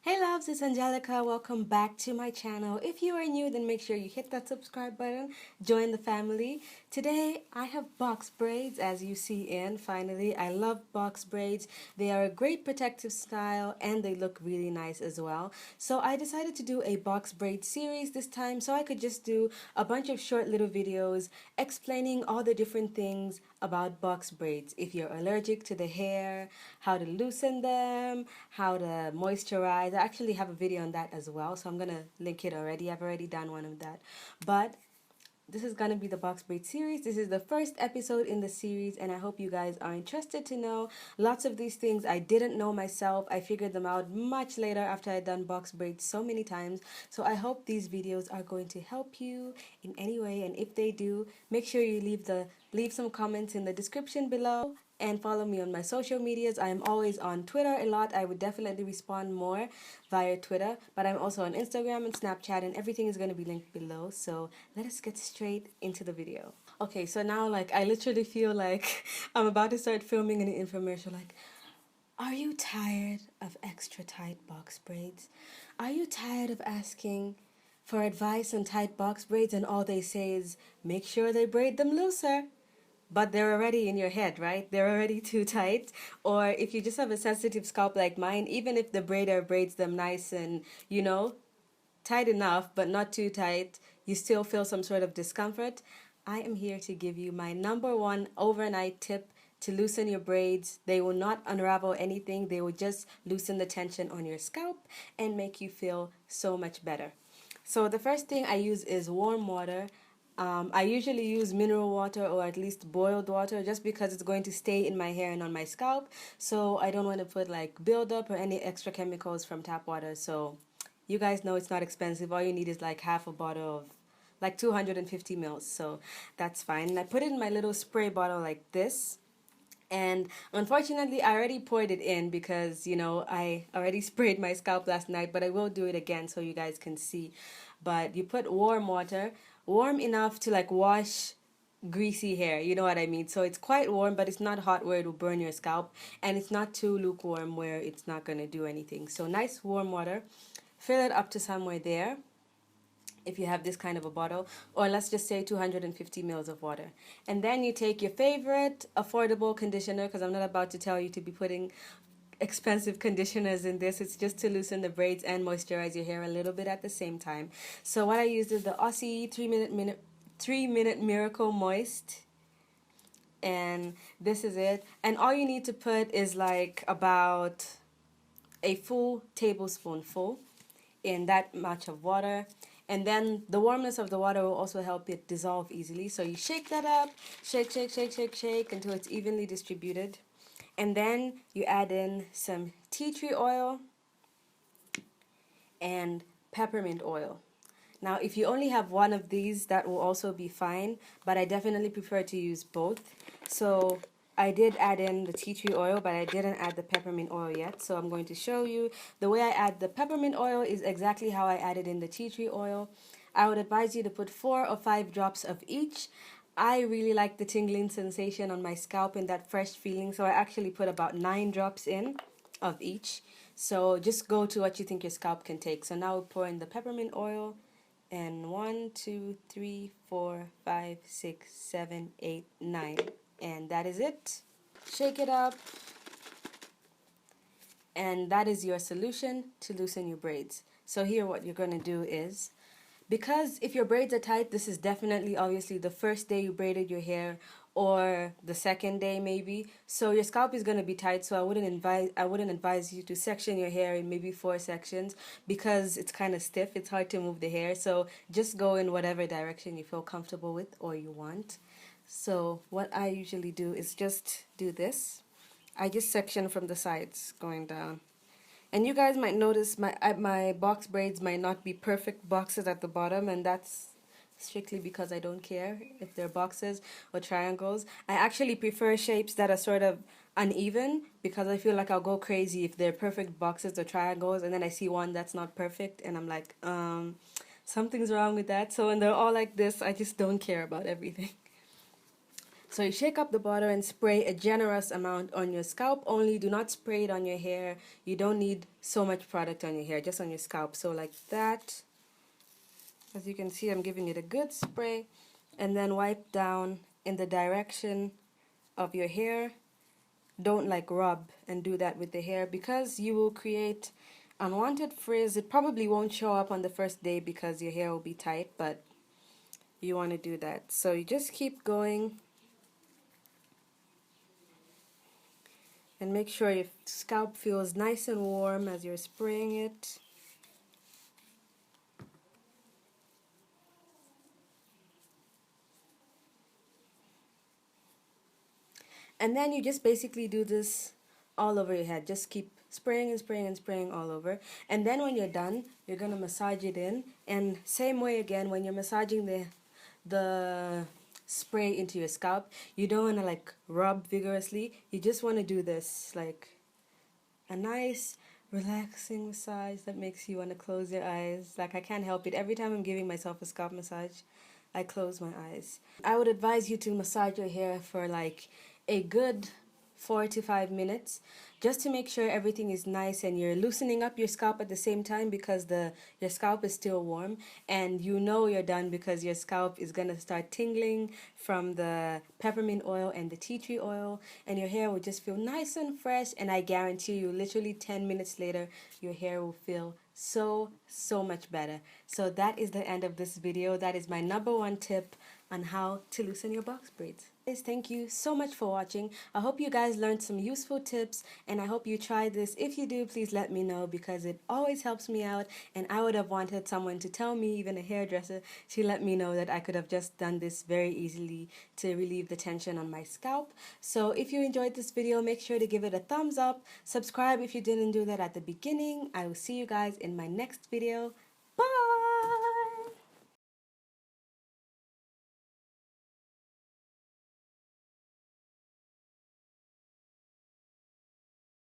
Hey loves, it's Angelica. Welcome back to my channel. If you are new, then make sure you hit that subscribe button, join the family. Today I have box braids, as you see in. Finally, I love box braids. They are a great protective style and they look really nice as well. So I decided to do a box braid series this time so I could just do a bunch of short little videos explaining all the different things about box braids. If you're allergic to the hair, how to loosen them, how to moisturize. I actually have a video on that as well, so I'm gonna link it already. I've already done one of that. But this is gonna be the box braid series. This is the first episode in the series, and I hope you guys are interested to know. Lots of these things I didn't know myself. I figured them out much later after I'd done box braids so many times. So I hope these videos are going to help you in any way, and if they do, make sure you leave some comments in the description below and follow me on my social medias. I am always on Twitter a lot. I would definitely respond more via Twitter, but I'm also on Instagram and Snapchat, and everything is going to be linked below. So let us get straight into the video. Okay, so now I literally feel like I'm about to start filming an infomercial. Are you tired of extra tight box braids? Are you tired of asking for advice on tight box braids and all they say is make sure they braid them looser? But they're already in your head, right? They're already too tight. Or if you just have a sensitive scalp like mine, even if the braider braids them nice and, tight enough, but not too tight, you still feel some sort of discomfort. I am here to give you my number one overnight tip to loosen your braids. They will not unravel anything. They will just loosen the tension on your scalp and make you feel so much better. So the first thing I use is warm water. I usually use mineral water or at least boiled water just because it's going to stay in my hair and on my scalp. So I don't want to put buildup or any extra chemicals from tap water. So you guys know it's not expensive. All you need is half a bottle of 250 mils. So that's fine. And I put it in my little spray bottle like this. And unfortunately, I already poured it in because, I already sprayed my scalp last night, but I will do it again so you guys can see. But you put warm water, warm enough to wash greasy hair, you know what I mean? So it's quite warm, but it's not hot where it will burn your scalp, and it's not too lukewarm where it's not going to do anything. So nice warm water, fill it up to somewhere there if you have this kind of a bottle, or let's just say 250 mils of water. And then you take your favorite affordable conditioner, because I'm not about to tell you to be putting expensive conditioners in this. It's just to loosen the braids and moisturize your hair a little bit at the same time. So what I used is the Aussie 3 minute Miracle Moist, and this is it. And all you need to put is about a full tablespoon full in that much of water. And then the warmness of the water will also help it dissolve easily. So you shake that up, shake, shake, shake, shake, shake until it's evenly distributed. And then you add in some tea tree oil and peppermint oil. Now, if you only have one of these, that will also be fine, but I definitely prefer to use both. So I did add in the tea tree oil, but I didn't add the peppermint oil yet. So I'm going to show you. The way I add the peppermint oil is exactly how I added in the tea tree oil. I would advise you to put 4 or 5 drops of each. I really like the tingling sensation on my scalp and that fresh feeling, so I actually put about 9 drops in of each. So just go to what you think your scalp can take. So now we'll pour in the peppermint oil, and 1, 2, 3, 4, 5, 6, 7, 8, 9. And that is it. Shake it up. And that is your solution to loosen your braids. So here what you're going to do is, because if your braids are tight, this is definitely obviously the first day you braided your hair or the second day maybe. So your scalp is going to be tight, so I wouldn't advise you to section your hair in maybe 4 sections because it's kind of stiff. It's hard to move the hair. So just go in whatever direction you feel comfortable with or you want. So what I usually do is just do this. I just section from the sides going down. And you guys might notice my box braids might not be perfect boxes at the bottom, and that's strictly because I don't care if they're boxes or triangles. I actually prefer shapes that are sort of uneven because I feel like I'll go crazy if they're perfect boxes or triangles and then I see one that's not perfect and I'm like, something's wrong with that. So when they're all like this, I just don't care about everything. So you shake up the butter and spray a generous amount on your scalp only. Do not spray it on your hair. You don't need so much product on your hair, just on your scalp. So like that. As you can see, I'm giving it a good spray. And then wipe down in the direction of your hair. Don't like rub and do that with the hair because you will create unwanted frizz. It probably won't show up on the first day because your hair will be tight, but you want to do that. So you just keep going and make sure your scalp feels nice and warm as you're spraying it. And then you just basically do this all over your head. Just keep spraying and spraying and spraying all over. And then when you're done, you're going to massage it in. And same way again, when you're massaging the spray into your scalp, you don't want to like rub vigorously. You just want to do this, like a nice relaxing massage that makes you want to close your eyes. Like I can't help it. Every time I'm giving myself a scalp massage, I close my eyes. I would advise you to massage your hair for like a good 4 to 5 minutes just to make sure everything is nice and you're loosening up your scalp at the same time because your scalp is still warm, and you know you're done because your scalp is going to start tingling from the peppermint oil and the tea tree oil, and your hair will just feel nice and fresh. And I guarantee you literally 10 minutes later your hair will feel so much better. So that is the end of this video. That is my #1 tip on how to loosen your box braids. Guys, thank you so much for watching. I hope you guys learned some useful tips, and I hope you try this. If you do, please let me know because it always helps me out, and I would have wanted someone to tell me, even a hairdresser, to let me know that I could have just done this very easily to relieve the tension on my scalp. So if you enjoyed this video, make sure to give it a thumbs up. Subscribe if you didn't do that at the beginning. I will see you guys in my next video.